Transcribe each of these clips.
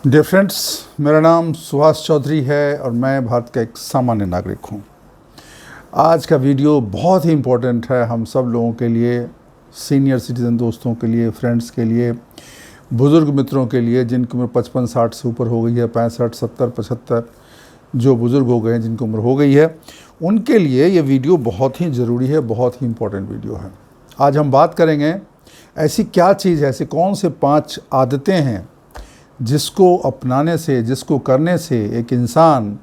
Dear friends, मेरा नाम सुहास चौधरी है और मैं भारत का एक सामान्य नागरिक हूँ। आज का वीडियो बहुत ही इम्पोर्टेंट है हम सब लोगों के लिए, सीनियर सिटीज़न दोस्तों के लिए, फ्रेंड्स के लिए, बुज़ुर्ग मित्रों के लिए जिनकी उम्र 55-60 से ऊपर हो गई है, 65, 70, 75 जो बुज़ुर्ग हो गए हैं, जिनकी उम्र हो गई है, उनके लिए ये वीडियो बहुत ही ज़रूरी है, बहुत ही इम्पोर्टेंट वीडियो है। आज हम बात करेंगे ऐसी क्या चीज़ है, ऐसे कौन से 5 आदतें हैं जिसको अपनाने से, जिसको करने से एक इंसान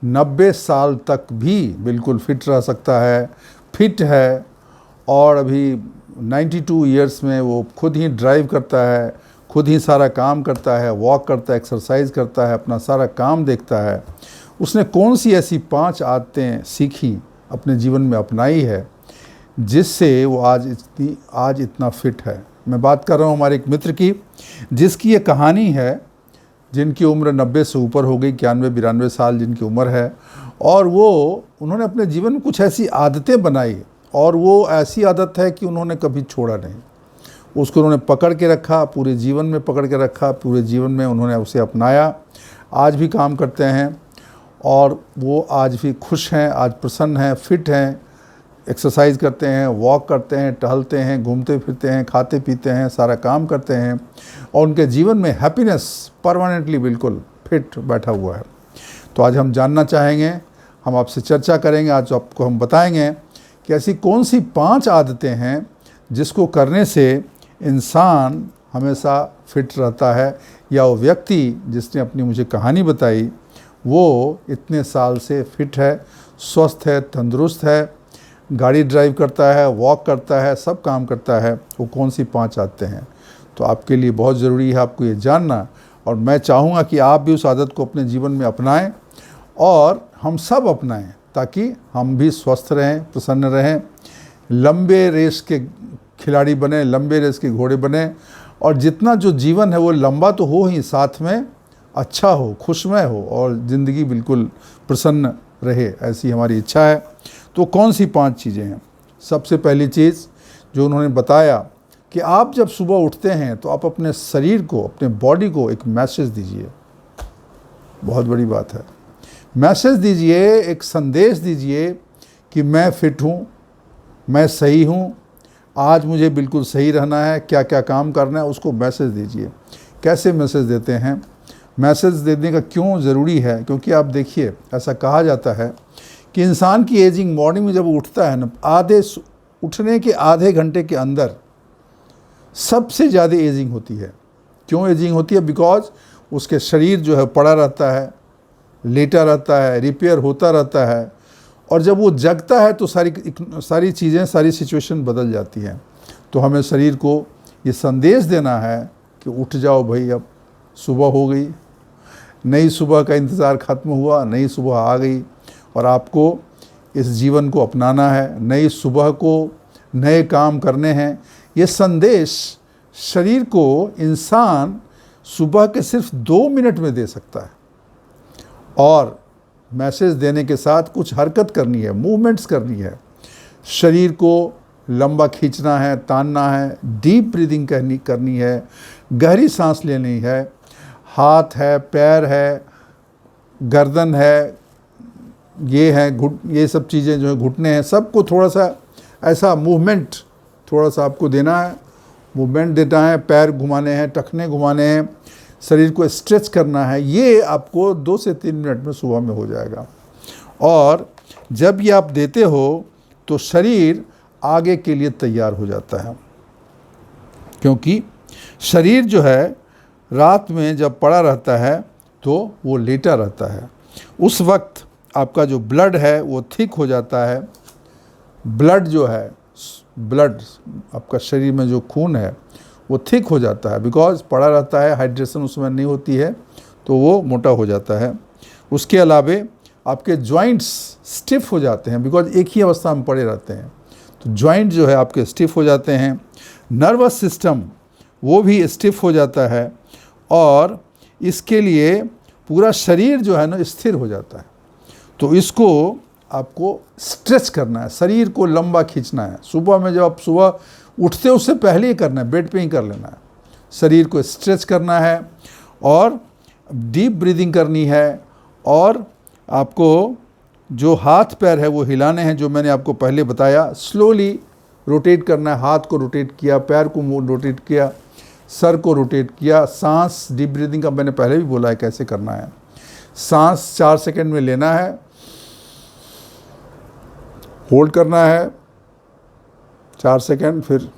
90 साल तक भी बिल्कुल फिट रह सकता है, फिट है और अभी 92 ईयर्स में वो खुद ही ड्राइव करता है, खुद ही सारा काम करता है, वॉक करता है, एक्सरसाइज करता है, अपना सारा काम देखता है। उसने कौन सी ऐसी 5 आदतें सीखी, अपने जीवन में अपनाई है, जिससे वो आज इतना फिट है। मैं बात कर रहा हूँ हमारे एक मित्र की, जिसकी ये कहानी है, जिनकी उम्र 90 से ऊपर हो गई, 91-92 साल जिनकी उम्र है, और उन्होंने अपने जीवन में कुछ ऐसी आदतें बनाई और वो ऐसी आदत है कि उन्होंने कभी छोड़ा नहीं। उसको उन्होंने पकड़ के रखा, पूरे जीवन में पकड़ के रखा, पूरे जीवन में उन्होंने उसे अपनाया। आज भी काम करते हैं और वो आज भी खुश हैं, आज प्रसन्न हैं, फिट हैं, एक्सरसाइज करते हैं, वॉक करते हैं, टहलते हैं, घूमते फिरते हैं, खाते पीते हैं, सारा काम करते हैं और उनके जीवन में हैप्पीनेस परमानेंटली बिल्कुल फिट बैठा हुआ है। तो आज हम जानना चाहेंगे, हम आपसे चर्चा करेंगे, आज आपको हम बताएंगे कि ऐसी कौन सी 5 आदतें हैं जिसको करने से इंसान हमेशा फिट रहता है, या वो व्यक्ति जिसने अपनी मुझे कहानी बताई वो इतने साल से फिट है, स्वस्थ है, तंदुरुस्त है, गाड़ी ड्राइव करता है, वॉक करता है, सब काम करता है। वो कौन सी 5 आदतें हैं। तो आपके लिए बहुत ज़रूरी है आपको ये जानना, और मैं चाहूँगा कि आप भी उस आदत को अपने जीवन में अपनाएं और हम सब अपनाएं, ताकि हम भी स्वस्थ रहें, प्रसन्न रहें, लंबे रेस के खिलाड़ी बने, लंबे रेस के घोड़े बने, और जितना जो जीवन है वो लंबा तो हो ही, साथ में अच्छा हो, खुशमय हो और ज़िंदगी बिल्कुल प्रसन्न रहे, ऐसी हमारी इच्छा है। तो कौन सी 5 चीज़ें हैं? सबसे पहली चीज़ जो उन्होंने बताया कि आप जब सुबह उठते हैं तो आप अपने शरीर को, अपने बॉडी को एक मैसेज दीजिए। बहुत बड़ी बात है। मैसेज दीजिए, एक संदेश दीजिए कि मैं फिट हूँ, मैं सही हूँ, आज मुझे बिल्कुल सही रहना है, क्या क्या काम करना है, उसको मैसेज दीजिए। कैसे मैसेज देते हैं? मैसेज देने का क्यों ज़रूरी है? क्योंकि आप देखिए, ऐसा कहा जाता है कि इंसान की एजिंग मॉर्निंग में जब उठता है ना, उठने के आधे घंटे के अंदर सबसे ज़्यादा एजिंग होती है। क्यों एजिंग होती है? बिकॉज उसके शरीर जो है पड़ा रहता है, लेटा रहता है, रिपेयर होता रहता है, और जब वो जगता है तो सारी चीज़ें, सारी सिचुएशन बदल जाती हैं। तो हमें शरीर को ये संदेश देना है कि उठ जाओ भाई, अब सुबह हो गई, नई सुबह का इंतज़ार ख़त्म हुआ, नई सुबह आ गई और आपको इस जीवन को अपनाना है, नई सुबह को नए काम करने हैं। ये संदेश शरीर को इंसान सुबह के सिर्फ 2 मिनट में दे सकता है, और मैसेज देने के साथ कुछ हरकत करनी है, मूवमेंट्स करनी है, शरीर को लंबा खींचना है, तानना है, डीप ब्रीदिंग करनी है, गहरी सांस लेनी है, हाथ है, पैर है, गर्दन है, ये है ये सब चीज़ें जो है, घुटने हैं, सबको थोड़ा सा ऐसा मूवमेंट थोड़ा सा आपको देना है, मूवमेंट देना है, पैर घुमाने हैं, टखने घुमाने हैं, शरीर को स्ट्रेच करना है। ये आपको 2 से 3 मिनट में सुबह में हो जाएगा, और जब ये आप देते हो तो शरीर आगे के लिए तैयार हो जाता है। क्योंकि शरीर जो है रात में जब पड़ा रहता है तो वो लेटा रहता है, उस वक्त आपका जो ब्लड है वो थिक हो जाता है। ब्लड जो है, ब्लड आपका शरीर में जो खून है वो थिक हो जाता है, बिकॉज पड़ा रहता है, हाइड्रेशन उसमें नहीं होती है, तो वो मोटा हो जाता है। उसके अलावे आपके जॉइंट्स स्टिफ हो जाते हैं, बिकॉज एक ही अवस्था में पड़े रहते हैं, तो जॉइंट जो है आपके स्टिफ हो जाते हैं। नर्वस सिस्टम वो भी स्टिफ हो जाता है, और इसके लिए पूरा शरीर जो है ना स्थिर हो जाता है। तो इसको आपको स्ट्रेच करना है, शरीर को लंबा खींचना है। सुबह में जब आप सुबह उठते उससे पहले ही करना है, बेड पे ही कर लेना है। शरीर को स्ट्रेच करना है, और डीप ब्रीदिंग करनी है, और आपको जो हाथ पैर है वो हिलाने हैं, जो मैंने आपको पहले बताया। स्लोली रोटेट करना है, हाथ को रोटेट किया, पैर को रोटेट किया, सर को रोटेट किया। सांस, डीप ब्रीदिंग का मैंने पहले भी बोला है कैसे करना है। सांस 4 सेकंड में लेना है, होल्ड करना है 4 सेकंड, फिर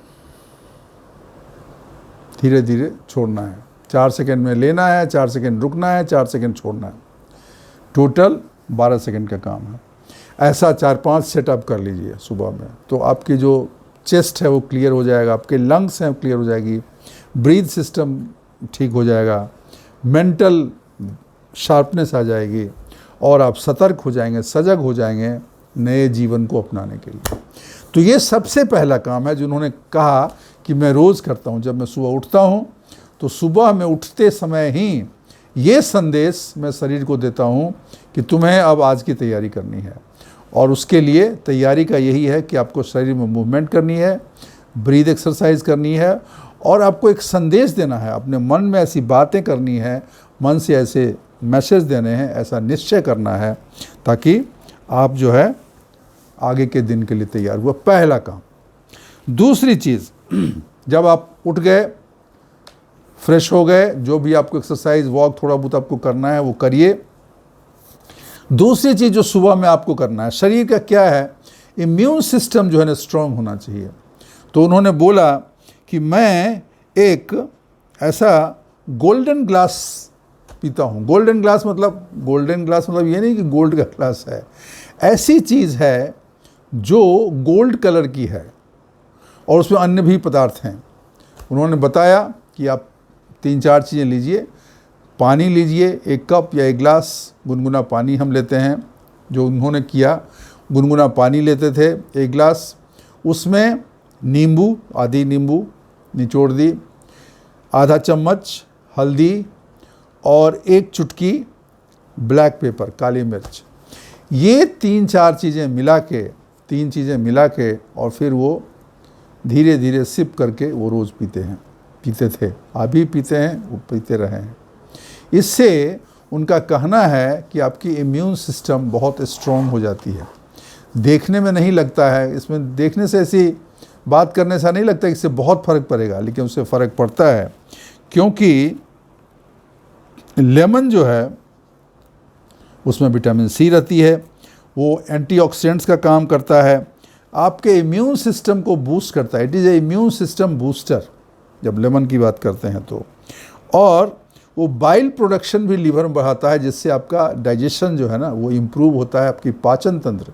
धीरे धीरे छोड़ना है। 4 सेकंड में लेना है, 4 सेकंड रुकना है, 4 सेकंड छोड़ना है। टोटल 12 सेकंड का काम है। ऐसा 4-5 सेटअप कर लीजिए सुबह में, तो आपकी जो चेस्ट है वो क्लियर हो जाएगा, आपके लंग्स हैं क्लियर हो जाएगी, ब्रीथ सिस्टम ठीक हो जाएगा, मेंटल शार्पनेस आ जाएगी, और आप सतर्क हो जाएंगे, सजग हो जाएंगे नए जीवन को अपनाने के लिए। तो ये सबसे पहला काम है जिन्होंने कहा कि मैं रोज़ करता हूँ। जब मैं सुबह उठता हूँ तो सुबह में उठते समय ही ये संदेश मैं शरीर को देता हूँ कि तुम्हें अब आज की तैयारी करनी है, और उसके लिए तैयारी का यही है कि आपको शरीर में मूवमेंट करनी है, ब्रीथ एक्सरसाइज करनी है, और आपको एक संदेश देना है, अपने मन में ऐसी बातें करनी है, मन से ऐसे मैसेज देने हैं, ऐसा निश्चय करना है, ताकि आप जो है आगे के दिन के लिए तैयार हुआ। पहला काम। दूसरी चीज़, जब आप उठ गए, फ्रेश हो गए, जो भी आपको एक्सरसाइज वॉक थोड़ा बहुत आपको करना है वो करिए। दूसरी चीज़ जो सुबह में आपको करना है, शरीर का क्या है, इम्यून सिस्टम जो है ना स्ट्रांग होना चाहिए। तो उन्होंने बोला कि मैं एक ऐसा गोल्डन ग्लास पीता हूँ। गोल्डन ग्लास मतलब ये नहीं कि गोल्ड का ग्लास है, ऐसी चीज़ है जो गोल्ड कलर की है और उसमें अन्य भी पदार्थ हैं। उन्होंने बताया कि आप 3-4 चीज़ें लीजिए। पानी लीजिए, 1 कप या 1 गिलास गुनगुना पानी हम लेते हैं। जो उन्होंने किया, गुनगुना पानी लेते थे 1 गिलास, उसमें नींबू, आधी नींबू निचोड़ दी, आधा चम्मच हल्दी और 1 चुटकी ब्लैक पेपर, काली मिर्च। ये 3-4 चीज़ें मिला के और फिर वो धीरे धीरे सिप करके वो रोज़ पीते थे, अभी पीते हैं, वो पीते रहे हैं। इससे उनका कहना है कि आपकी इम्यून सिस्टम बहुत स्ट्रॉन्ग हो जाती है। देखने में नहीं लगता है, इसमें देखने से, ऐसी बात करने से नहीं लगता कि इससे बहुत फ़र्क पड़ेगा, लेकिन उससे फ़र्क पड़ता है, क्योंकि लेमन जो है उसमें विटामिन सी रहती है, वो एंटीऑक्सीडेंट्स का काम करता है, आपके इम्यून सिस्टम को बूस्ट करता है। It is a immune system booster जब लेमन की बात करते हैं तो। और वो बाइल प्रोडक्शन भी लीवर में बढ़ाता है, जिससे आपका डाइजेशन जो है ना वो इम्प्रूव होता है, आपकी पाचन तंत्र,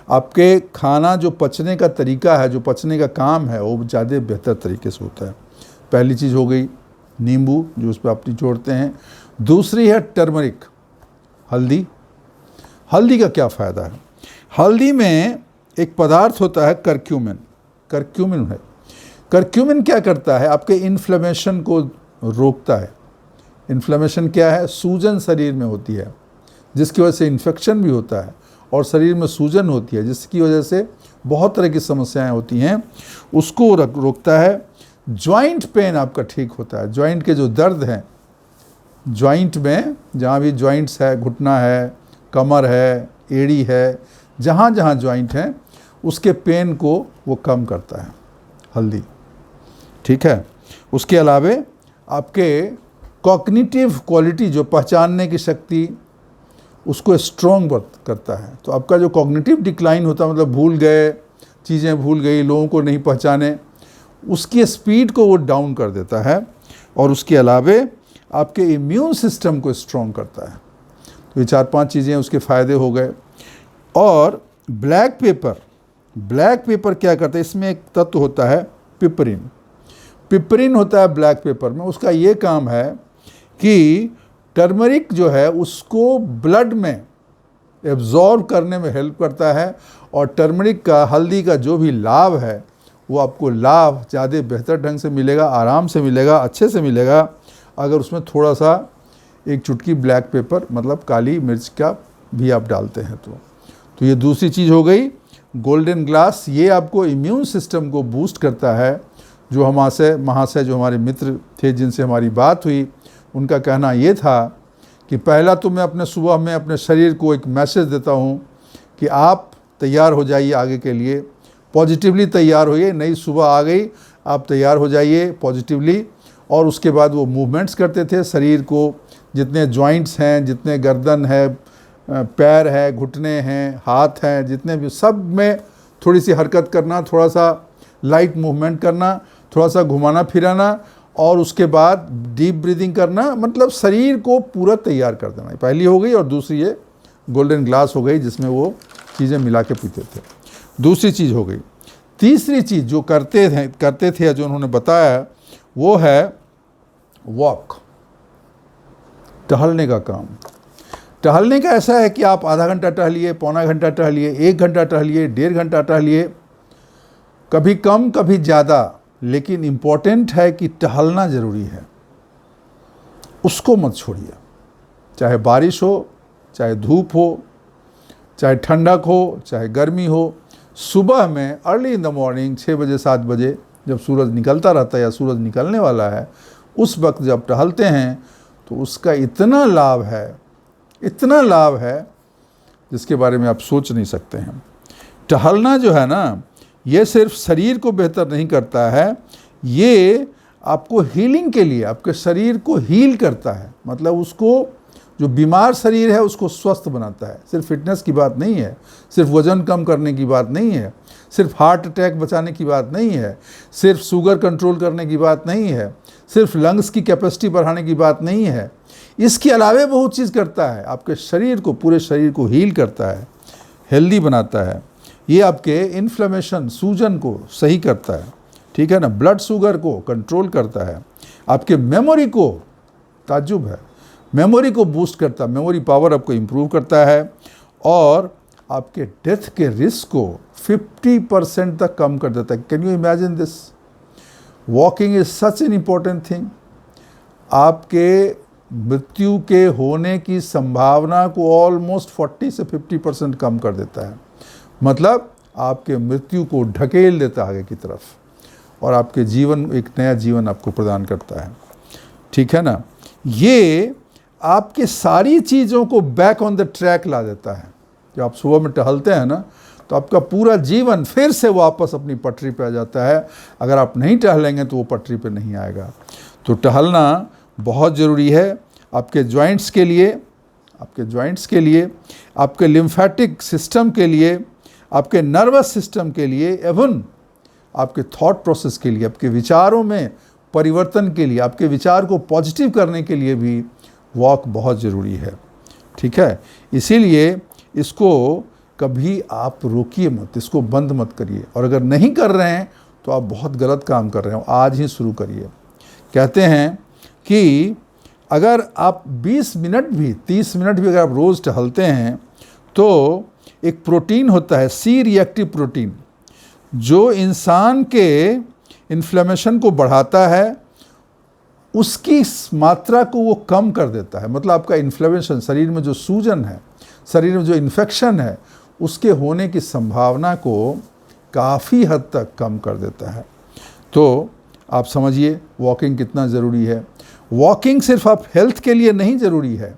आपके खाना जो पचने का तरीका है, जो पचने का काम है, वो ज़्यादा बेहतर तरीके से होता है। पहली चीज़ हो गई नींबू, जो उस पर आप निचोड़ते हैं। दूसरी है टर्मरिक, हल्दी। हल्दी का क्या फ़ायदा है? हल्दी में एक पदार्थ होता है करक्यूमिन है। करक्यूमिन क्या करता है? आपके इन्फ्लेमेशन को रोकता है। इन्फ्लेमेशन क्या है? सूजन शरीर में होती है, जिसकी वजह से इन्फेक्शन भी होता है और शरीर में सूजन होती है, जिसकी वजह से बहुत तरह की समस्याएं होती हैं, उसको रोकता है। जॉइंट पेन आपका ठीक होता है। जॉइंट के जो दर्द हैं, जॉइंट में जहाँ भी जॉइंट्स है, घुटना है, कमर है, एड़ी है, जहाँ जहाँ जॉइंट हैं, उसके पेन को वो कम करता है हल्दी, ठीक है। उसके अलावे आपके कॉग्निटिव क्वालिटी, जो पहचानने की शक्ति, उसको स्ट्रॉन्ग करता है। तो आपका जो कॉग्निटिव डिक्लाइन होता है, मतलब भूल गए, चीज़ें भूल गई, लोगों को नहीं पहचाने, उसकी स्पीड को वो डाउन कर देता है। और उसके अलावे आपके इम्यून सिस्टम को स्ट्रॉन्ग करता है। तो ये 4-5 चीज़ें उसके फ़ायदे हो गए। और ब्लैक पेपर क्या करता है? इसमें एक तत्व होता है पिपरिन होता है ब्लैक पेपर में। उसका ये काम है कि टर्मरिक जो है उसको ब्लड में एब्जॉर्ब करने में हेल्प करता है, और टर्मरिक का, हल्दी का जो भी लाभ है, वो आपको लाभ ज़्यादा बेहतर ढंग से मिलेगा, आराम से मिलेगा, अच्छे से मिलेगा, अगर उसमें थोड़ा सा 1 चुटकी ब्लैक पेपर मतलब काली मिर्च का भी आप डालते हैं तो ये दूसरी चीज़ हो गई। गोल्डन ग्लास, ये आपको इम्यून सिस्टम को बूस्ट करता है। जो महाशय जो हमारे मित्र थे, जिनसे हमारी बात हुई, उनका कहना ये था कि पहला तो मैं अपने सुबह में अपने शरीर को एक मैसेज देता हूँ कि आप तैयार हो जाइए आगे के लिए, पॉजिटिवली तैयार होइए, नई सुबह आ गई, आप तैयार हो जाइए पॉजिटिवली। और उसके बाद वो मूवमेंट्स करते थे शरीर को, जितने जॉइंट्स हैं, जितने गर्दन है, पैर है, घुटने हैं, हाथ हैं, जितने भी, सब में थोड़ी सी हरकत करना, थोड़ा सा लाइट मूवमेंट करना, थोड़ा सा घुमाना फिराना, और उसके बाद डीप ब्रीदिंग करना, मतलब शरीर को पूरा तैयार कर देना। पहली हो गई। और दूसरी ये गोल्डन ग्लास हो गई जिसमें वो चीज़ें मिला के पीते थे, दूसरी चीज़ हो गई। तीसरी चीज़ जो करते थे जो उन्होंने बताया वो है वॉक, टहलने का काम। टहलने का ऐसा है कि आप आधा घंटा टहलिए, पौना घंटा टहलिए, 1 घंटा टहलिए, 1.5 घंटा टहलिए, कभी कम कभी ज़्यादा, लेकिन इम्पॉर्टेंट है कि टहलना ज़रूरी है, उसको मत छोड़िए। चाहे बारिश हो, चाहे धूप हो, चाहे ठंडक हो, चाहे गर्मी हो, सुबह में अर्ली इन द मॉर्निंग 6 बजे 7 बजे जब सूरज निकलता रहता है या सूरज निकलने वाला है, उस वक्त जब टहलते हैं तो उसका इतना लाभ है जिसके बारे में आप सोच नहीं सकते हैं। टहलना जो है ना, ये सिर्फ शरीर को बेहतर नहीं करता है, ये आपको हीलिंग के लिए आपके शरीर को हील करता है। मतलब उसको, जो बीमार शरीर है उसको स्वस्थ बनाता है। सिर्फ फिटनेस की बात नहीं है, सिर्फ वज़न कम करने की बात नहीं है, सिर्फ हार्ट अटैक बचाने की बात नहीं है, सिर्फ शुगर कंट्रोल करने की बात नहीं है, सिर्फ लंग्स की कैपेसिटी बढ़ाने की बात नहीं है। इसके अलावे बहुत चीज़ करता है, आपके शरीर को, पूरे शरीर को हील करता है, हेल्दी बनाता है। ये आपके इन्फ्लेमेशन, सूजन को सही करता है, ठीक है ना, ब्लड शुगर को कंट्रोल करता है, आपके मेमोरी को, ताज्जुब है, मेमोरी को बूस्ट करता है, मेमोरी पावर आपको इम्प्रूव करता है, और आपके डेथ के रिस्क को 50% तक कम कर देता है। Can you imagine this? Walking is such an important thing. आपके मृत्यु के होने की संभावना को ऑलमोस्ट 40 से 50% कम कर देता है। मतलब आपके मृत्यु को ढकेल देता है आगे की तरफ, और आपके जीवन, एक नया जीवन आपको प्रदान करता है, ठीक है ना। ये आपके सारी चीज़ों को बैक ऑन द ट्रैक ला देता है। जब आप सुबह में टहलते हैं ना, तो आपका पूरा जीवन फिर से वापस अपनी पटरी पे आ जाता है। अगर आप नहीं टहलेंगे तो वो पटरी पे नहीं आएगा। तो टहलना बहुत ज़रूरी है आपके जॉइंट्स के लिए, आपके लिम्फेटिक सिस्टम के लिए, आपके नर्वस सिस्टम के लिए, एवं आपके थॉट प्रोसेस के लिए, आपके विचारों में परिवर्तन के लिए, आपके विचार को पॉजिटिव करने के लिए भी वॉक बहुत ज़रूरी है, ठीक है। इसीलिए इसको कभी आप रोकिए मत, इसको बंद मत करिए। और अगर नहीं कर रहे हैं तो आप बहुत गलत काम कर रहे हो, आज ही शुरू करिए। कहते हैं कि अगर आप 20 मिनट भी, 30 मिनट भी अगर आप रोज़ टहलते हैं तो एक प्रोटीन होता है, सी रिएक्टिव प्रोटीन, जो इंसान के इन्फ्लेमेशन को बढ़ाता है, उसकी मात्रा को वो कम कर देता है। मतलब आपका इन्फ्लेमेशन, शरीर में जो सूजन है, शरीर में जो इन्फेक्शन है, उसके होने की संभावना को काफ़ी हद तक कम कर देता है। तो आप समझिए वॉकिंग कितना ज़रूरी है। वॉकिंग सिर्फ आप हेल्थ के लिए नहीं ज़रूरी है,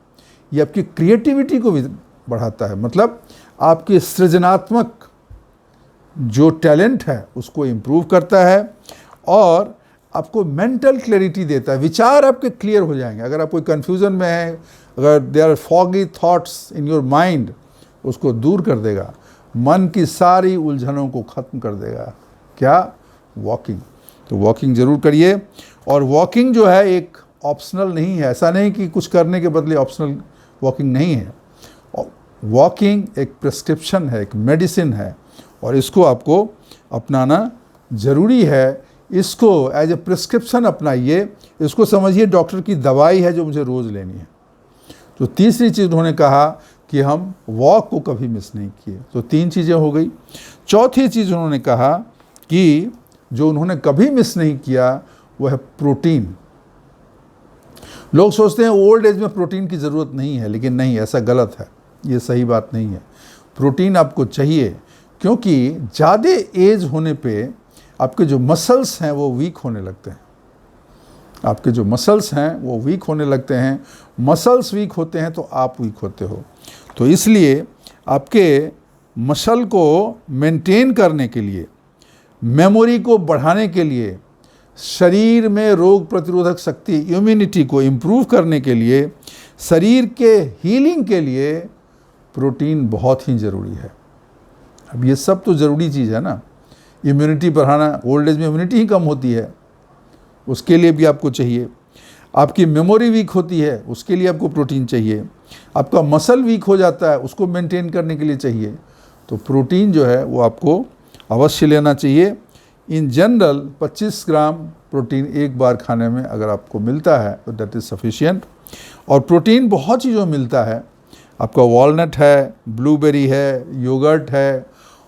ये आपकी क्रिएटिविटी को भी बढ़ाता है। मतलब आपकी सृजनात्मक जो टैलेंट है उसको इम्प्रूव करता है, और आपको मेंटल क्लैरिटी देता है। विचार आपके क्लियर हो जाएंगे। अगर आप कोई कन्फ्यूज़न में है, अगर there are foggy thoughts in your mind, उसको दूर कर देगा, मन की सारी उलझनों को ख़त्म कर देगा। क्या? वॉकिंग। तो वॉकिंग ज़रूर करिए। और वॉकिंग जो है एक ऑप्शनल नहीं है, ऐसा नहीं कि कुछ करने के बदले ऑप्शनल वॉकिंग नहीं है। वॉकिंग एक प्रिस्क्रिप्शन है, एक मेडिसिन है, और इसको आपको अपनाना ज़रूरी है। इसको एज ए प्रिस्क्रिप्शन अपनाइए, इसको समझिए डॉक्टर की दवाई है जो मुझे रोज़ लेनी है। तो तीसरी चीज़ उन्होंने कहा कि हम वॉक को कभी मिस नहीं किए। तो 3 चीज़ें हो गई। चौथी चीज़ उन्होंने कहा कि जो उन्होंने कभी मिस नहीं किया वह है प्रोटीन। लोग सोचते हैं ओल्ड एज में प्रोटीन की ज़रूरत नहीं है, लेकिन नहीं, ऐसा गलत है, ये सही बात नहीं है। प्रोटीन आपको चाहिए, क्योंकि ज़्यादा एज होने पे आपके जो मसल्स हैं वो वीक होने लगते हैं। आपके जो मसल्स हैं वो वीक होने लगते हैं, मसल्स वीक होते हैं तो आप वीक होते हो। तो इसलिए आपके मसल को मेंटेन करने के लिए, मेमोरी को बढ़ाने के लिए, शरीर में रोग प्रतिरोधक शक्ति इम्यूनिटी को इम्प्रूव करने के लिए, शरीर के हीलिंग के लिए प्रोटीन बहुत ही ज़रूरी है। अब ये सब तो ज़रूरी चीज़ है ना, इम्यूनिटी बढ़ाना, ओल्ड एज में इम्यूनिटी ही कम होती है, उसके लिए भी आपको चाहिए। आपकी मेमोरी वीक होती है, उसके लिए आपको प्रोटीन चाहिए। आपका मसल वीक हो जाता है, उसको मेंटेन करने के लिए चाहिए। तो प्रोटीन जो है वो आपको अवश्य लेना चाहिए। इन जनरल 25 ग्राम प्रोटीन एक बार खाने में अगर आपको मिलता है तो दैट इज़ सफिशिएंट। और प्रोटीन बहुत चीज़ों में मिलता है, आपका वॉलनट है, ब्लूबेरी है, योगर्ट है,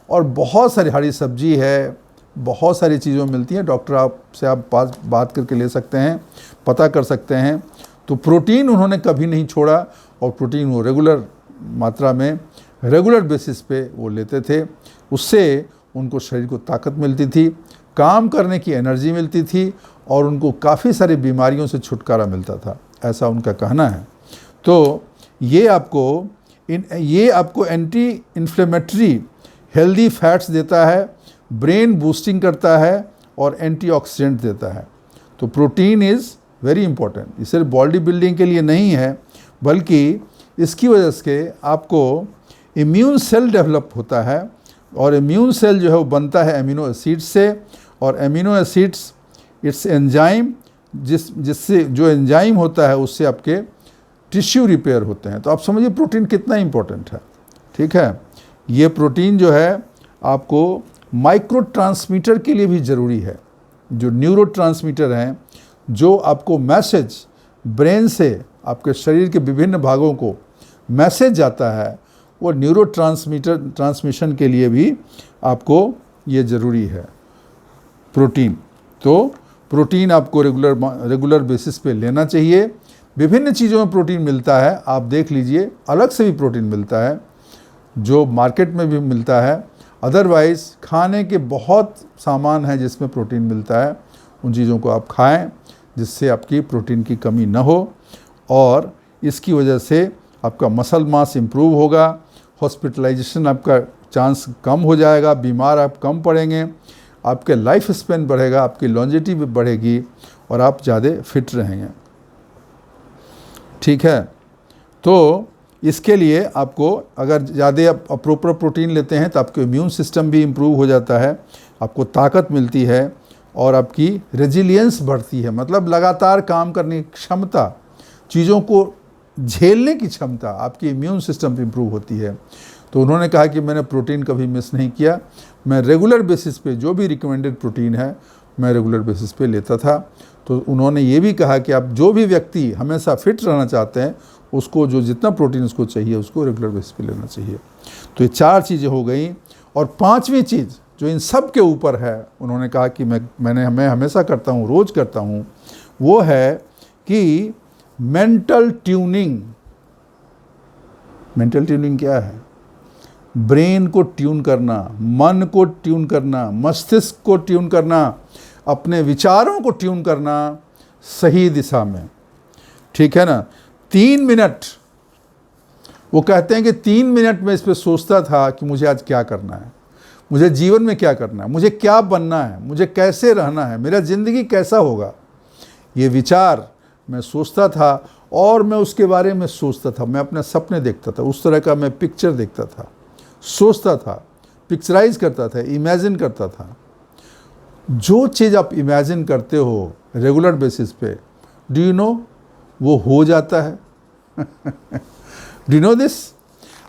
और बहुत सारी हरी सब्जी है, बहुत सारी चीज़ों मिलती हैं। डॉक्टर आपसे आप बात करके ले सकते हैं, पता कर सकते हैं। तो प्रोटीन उन्होंने कभी नहीं छोड़ा, और प्रोटीन वो रेगुलर मात्रा में, रेगुलर बेसिस पे वो लेते थे। उससे उनको शरीर को ताकत मिलती थी, काम करने की एनर्जी मिलती थी, और उनको काफ़ी सारी बीमारियों से छुटकारा मिलता था, ऐसा उनका कहना है। तो ये आपको एंटी इन्फ्लेमेटरी हेल्दी फैट्स देता है, ब्रेन बूस्टिंग करता है, और एंटीऑक्सीडेंट देता है। तो प्रोटीन इज़ वेरी इंपॉर्टेंट। ये सिर्फ बॉडी बिल्डिंग के लिए नहीं है, बल्कि इसकी वजह से आपको इम्यून सेल डेवलप होता है, और इम्यून सेल जो है वो बनता है एमिनो एसिड्स से, और एमिनो एसिड्स इट्स एंजाइम, जिससे जो एंजाइम होता है उससे आपके टिश्यू रिपेयर होते हैं। तो आप समझिए प्रोटीन कितना इंपॉर्टेंट है। ठीक है, ये प्रोटीन जो है आपको माइक्रो ट्रांसमीटर के लिए भी ज़रूरी है। जो न्यूरो ट्रांसमीटर हैं, जो आपको मैसेज ब्रेन से आपके शरीर के विभिन्न भागों को मैसेज जाता है, वो न्यूरो ट्रांसमिशन के लिए भी आपको ये ज़रूरी है प्रोटीन। तो प्रोटीन आपको रेगुलर बेसिस पे लेना चाहिए। विभिन्न चीज़ों में प्रोटीन मिलता है, आप देख लीजिए, अलग से भी प्रोटीन मिलता है, जो मार्केट में भी मिलता है। अदरवाइज़ खाने के बहुत सामान है जिसमें प्रोटीन मिलता है, उन चीज़ों को आप खाएं जिससे आपकी प्रोटीन की कमी न हो, और इसकी वजह से आपका मसल मास इम्प्रूव होगा, हॉस्पिटलाइजेशन आपका चांस कम हो जाएगा, बीमार आप कम पड़ेंगे, आपके लाइफ स्पेन बढ़ेगा, आपकी लॉन्जेविटी भी बढ़ेगी, और आप ज़्यादा फिट रहेंगे। ठीक है, तो इसके लिए आपको अगर ज़्यादा आप प्रॉपर प्रोटीन लेते हैं तो आपके इम्यून सिस्टम भी इम्प्रूव हो जाता है, आपको ताकत मिलती है, और आपकी रेजिलियंस बढ़ती है, मतलब लगातार काम करने की क्षमता, चीज़ों को झेलने की क्षमता, आपकी इम्यून सिस्टम भी इम्प्रूव होती है। तो उन्होंने कहा कि मैंने प्रोटीन कभी मिस नहीं किया, मैं रेगुलर बेसिस पे जो भी रिकमेंडेड प्रोटीन है मैं रेगुलर बेसिस पे लेता था। तो उन्होंने ये भी कहा कि आप जो भी व्यक्ति हमेशा फिट रहना चाहते हैं, उसको जो जितना प्रोटीन उसको चाहिए उसको रेगुलर बेसिस पे लेना चाहिए। तो ये 4 चीज़ें हो गई। और 5वीं चीज़ जो इन सब के ऊपर है, उन्होंने कहा कि मैं हमेशा करता हूँ, रोज़ करता हूँ, वो है कि मेंटल ट्यूनिंग। मेंटल ट्यूनिंग क्या है? ब्रेन को ट्यून करना, मन को ट्यून करना, मस्तिष्क को ट्यून करना, अपने विचारों को ट्यून करना सही दिशा में। ठीक है ना? 3 मिनट, वो कहते हैं कि 3 मिनट में इस पर सोचता था कि मुझे आज क्या करना है, मुझे जीवन में क्या करना है, मुझे क्या बनना है, मुझे कैसे रहना है, मेरा ज़िंदगी कैसा होगा, ये विचार मैं सोचता था, और मैं उसके बारे में सोचता था, मैं अपने सपने देखता था, उस तरह का मैं पिक्चर देखता था, सोचता था, पिक्चराइज करता था, इमेजिन करता था। जो चीज़ आप इमेजिन करते हो रेगुलर बेसिस पे, डू यू नो, वो हो जाता है। Do you know this?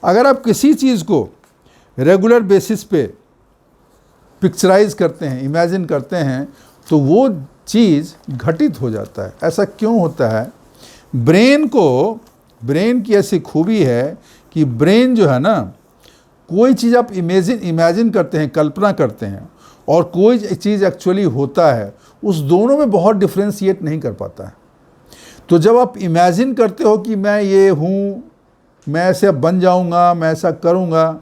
अगर आप किसी चीज़ को रेगुलर बेसिस पे पिक्चराइज करते हैं, इमेजिन करते हैं, तो वो चीज़ घटित हो जाता है। ऐसा क्यों होता है? ब्रेन की ऐसी खूबी है कि ब्रेन जो है ना, कोई चीज़ आप इमेजिन करते हैं, कल्पना करते हैं, और कोई चीज़ एक्चुअली होता है, उस दोनों में बहुत डिफ्रेंशिएट नहीं कर पाता है। तो जब आप इमेजिन करते हो कि मैं ये हूँ, मैं ऐसे बन जाऊँगा, मैं ऐसा करूँगा,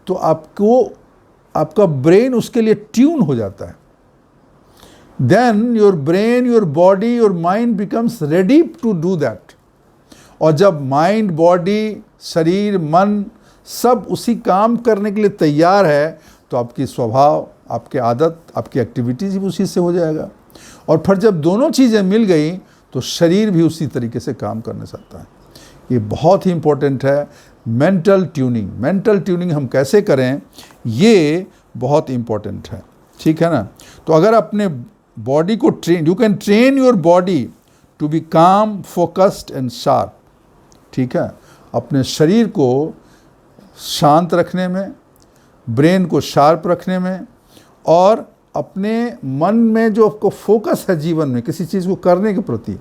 तो आपका ब्रेन उसके लिए ट्यून हो जाता है। then your brain, your body, your mind becomes ready to do that. और जब माइंड, बॉडी, शरीर, मन सब उसी काम करने के लिए तैयार है तो आपकी स्वभाव, आपकी आदत, आपकी एक्टिविटीज़ भी उसी से हो जाएगा। और फिर जब दोनों चीज़ें मिल गई तो शरीर भी उसी तरीके से काम करने सकता है। ये बहुत ही इम्पोर्टेंट है। मेंटल ट्यूनिंग, मेंटल ट्यूनिंग हम कैसे करें ये बहुत इम्पोर्टेंट है, ठीक है ना। तो अगर अपने बॉडी को train, you can train your body to be calm, focused and sharp, ठीक है। अपने शरीर को शांत रखने में, ब्रेन को शार्प रखने में, और अपने मन में जो आपको फोकस है जीवन में किसी चीज़ को करने के प्रति,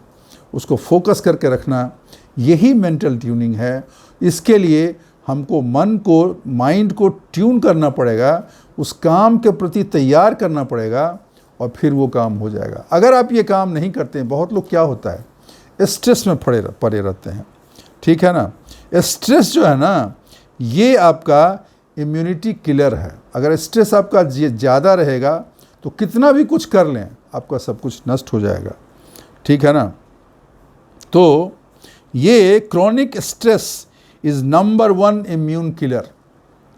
उसको फोकस करके रखना, यही मेंटल ट्यूनिंग है। इसके लिए हमको मन को, माइंड को ट्यून करना पड़ेगा, उस काम के प्रति तैयार करना पड़ेगा और फिर वो काम हो जाएगा। अगर आप ये काम नहीं करते हैं, बहुत लोग क्या होता है स्ट्रेस में पड़े रहते हैं, ठीक है ना। स्ट्रेस जो है ना ये आपका इम्यूनिटी किलर है। अगर स्ट्रेस आपका ज़्यादा रहेगा तो कितना भी कुछ कर लें आपका सब कुछ नष्ट हो जाएगा, ठीक है ना। तो ये chronic stress is number 1 immune killer,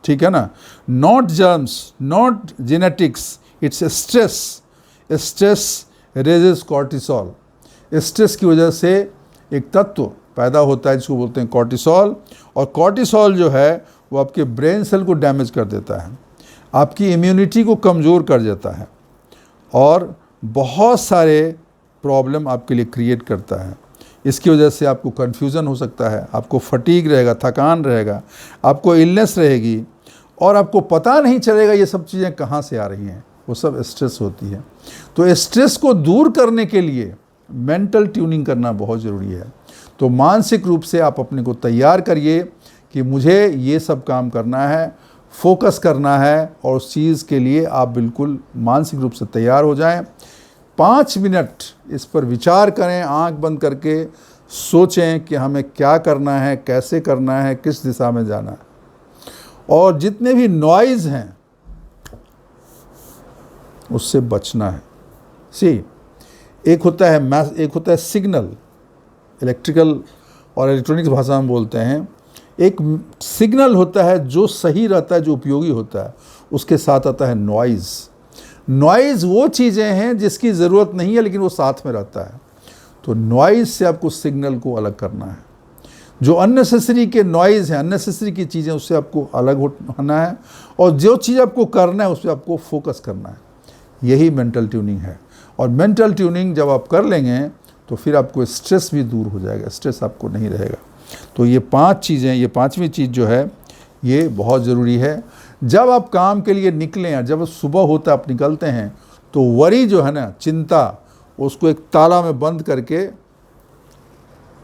ठीक है ना। Not germs, not genetics, it's stress. Stress raises cortisol. Stress की वजह से एक तत्व पैदा होता है जिसको बोलते हैं कॉर्टिसोल, और कॉर्टिसोल जो है वो आपके ब्रेन सेल को डैमेज कर देता है, आपकी इम्यूनिटी को कमज़ोर कर देता है और बहुत सारे प्रॉब्लम आपके लिए क्रिएट करता है। इसकी वजह से आपको कन्फ्यूज़न हो सकता है, आपको फटीग रहेगा, थकान रहेगा, आपको इलनेस रहेगी और आपको पता नहीं चलेगा ये सब चीज़ें कहाँ से आ रही हैं, वो सब स्ट्रेस होती है। तो स्ट्रेस को दूर करने के लिए मेंटल ट्यूनिंग करना बहुत ज़रूरी है। तो मानसिक रूप से आप अपने को तैयार करिए कि मुझे ये सब काम करना है, फोकस करना है, और उस चीज़ के लिए आप बिल्कुल मानसिक रूप से तैयार हो जाएं। 5 मिनट इस पर विचार करें, आंख बंद करके सोचें कि हमें क्या करना है, कैसे करना है, किस दिशा में जाना है। और जितने भी नॉइज़ हैं उससे बचना है। एक होता है सिग्नल, इलेक्ट्रिकल और इलेक्ट्रॉनिक्स भाषा में बोलते हैं। एक सिग्नल होता है जो सही रहता है, जो उपयोगी होता है, उसके साथ आता है नॉइज़। नॉइज़ वो चीज़ें हैं जिसकी ज़रूरत नहीं है लेकिन वो साथ में रहता है। तो नॉइज़ से आपको सिग्नल को अलग करना है। जो अननेसेसरी के नॉइज़ हैं, अननेसेसरी की चीज़ें, उससे आपको अलग होना है, और जो चीज़ आपको करना है उस पर आपको फोकस करना है। यही मेंटल ट्यूनिंग है। और मेंटल ट्यूनिंग जब आप कर लेंगे तो फिर आपको स्ट्रेस भी दूर हो जाएगा, स्ट्रेस आपको नहीं रहेगा। तो ये 5 चीज़ें, ये 5वीं चीज़ जो है ये बहुत ज़रूरी है। जब आप काम के लिए निकलें, जब सुबह होता है आप निकलते हैं, तो वरी जो है ना, चिंता, उसको एक ताला में बंद करके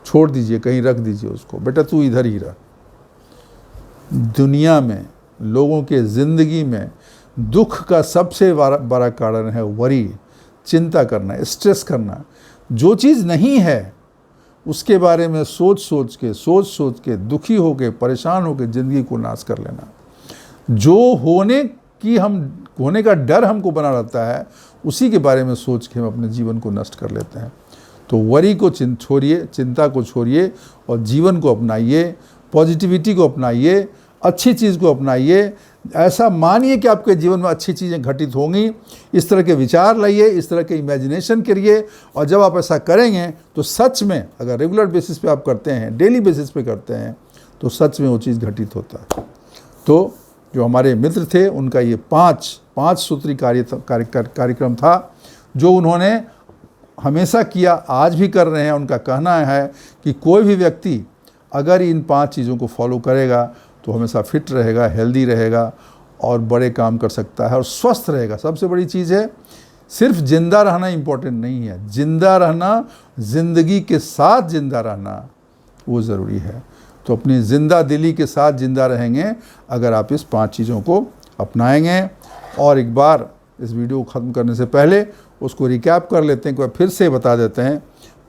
छोड़ दीजिए, कहीं रख दीजिए उसको। बेटा तू इधर ही रह। दुनिया में, लोगों के ज़िंदगी में दुख का सबसे बड़ा कारण है वरी, चिंता करना, स्ट्रेस करना। जो चीज़ नहीं है उसके बारे में सोच सोच के दुखी होके, परेशान होके ज़िंदगी को नाश कर लेना। जो होने का डर हमको बना रहता है, उसी के बारे में सोच के हम अपने जीवन को नष्ट कर लेते हैं। तो वरी को छोड़िए, चिंता को छोड़िए और जीवन को अपनाइए, पॉजिटिविटी को अपनाइए, अच्छी चीज़ को अपनाइए। ऐसा मानिए कि आपके जीवन में अच्छी चीज़ें घटित होंगी। इस तरह के विचार लाइए, इस तरह के इमेजिनेशन करिए, और जब आप ऐसा करेंगे तो सच में, अगर रेगुलर बेसिस पे आप करते हैं, डेली बेसिस पे करते हैं, तो सच में वो चीज़ घटित होता है। तो जो हमारे मित्र थे उनका ये 5 सूत्री कार्यक्रम था जो उन्होंने हमेशा किया, आज भी कर रहे हैं। उनका कहना है कि कोई भी व्यक्ति अगर इन 5 चीज़ों को फॉलो करेगा तो हमेशा फिट रहेगा, हेल्दी रहेगा और बड़े काम कर सकता है और स्वस्थ रहेगा। सबसे बड़ी चीज़ है, सिर्फ जिंदा रहना इम्पोर्टेंट नहीं है, जिंदा रहना, ज़िंदगी के साथ जिंदा रहना वो ज़रूरी है। तो अपनी ज़िंदा दिली के साथ जिंदा रहेंगे अगर आप इस 5 चीज़ों को अपनाएंगे। और एक बार इस वीडियो को ख़त्म करने से पहले उसको रिकैप कर लेते हैं, फिर से बता देते हैं।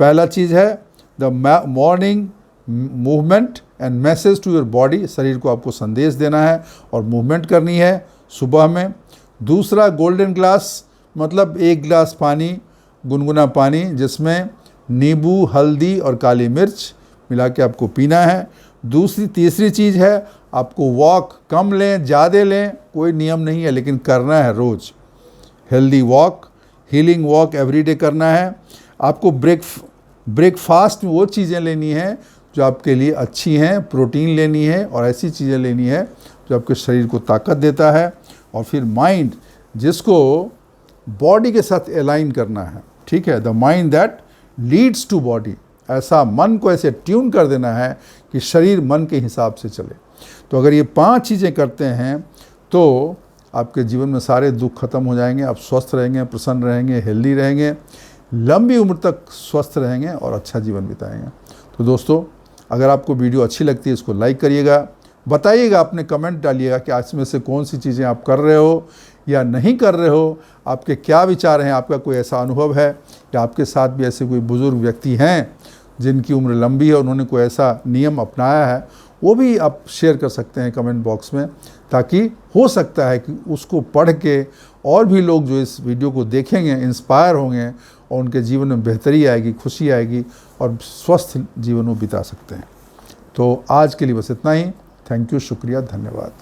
पहला चीज़ है the morning movement and message to your body. शरीर को आपको संदेश देना है और मूवमेंट करनी है सुबह में। दूसरा, गोल्डन ग्लास, मतलब 1 गिलास पानी, गुनगुना पानी जिसमें नींबू, हल्दी और काली मिर्च मिला के आपको पीना है। तीसरी चीज़ है, आपको वॉक कम लें, ज़्यादा लें, कोई नियम नहीं है, लेकिन करना है रोज़। Healthy walk, healing walk everyday करना है। आपको ब्रेकफास्ट में वो चीज़ें लेनी है जो आपके लिए अच्छी हैं, प्रोटीन लेनी है और ऐसी चीज़ें लेनी है जो आपके शरीर को ताकत देता है। और फिर माइंड, जिसको बॉडी के साथ अलाइन करना है, ठीक है, the mind that leads to body, ऐसा मन को ऐसे ट्यून कर देना है कि शरीर मन के हिसाब से चले। तो अगर ये 5 चीज़ें करते हैं तो आपके जीवन में सारे दुख खत्म हो जाएंगे, आप स्वस्थ रहेंगे, प्रसन्न रहेंगे, हेल्दी रहेंगे, लंबी उम्र तक स्वस्थ रहेंगे और अच्छा जीवन बिताएंगे। तो दोस्तों, अगर आपको वीडियो अच्छी लगती है इसको लाइक करिएगा, बताइएगा, अपने कमेंट डालिएगा कि आज में से कौन सी चीज़ें आप कर रहे हो या नहीं कर रहे हो, आपके क्या विचार हैं, आपका कोई ऐसा अनुभव है या आपके साथ भी ऐसे कोई बुज़ुर्ग व्यक्ति हैं जिनकी उम्र लंबी है, उन्होंने कोई ऐसा नियम अपनाया है, वो भी आप शेयर कर सकते हैं कमेंट बॉक्स में, ताकि हो सकता है कि उसको पढ़ के और भी लोग जो इस वीडियो को देखेंगे इंस्पायर होंगे और उनके जीवन में बेहतरी आएगी, खुशी आएगी और स्वस्थ जीवन वो बिता सकते हैं। तो आज के लिए बस इतना ही। थैंक यू, शुक्रिया, धन्यवाद।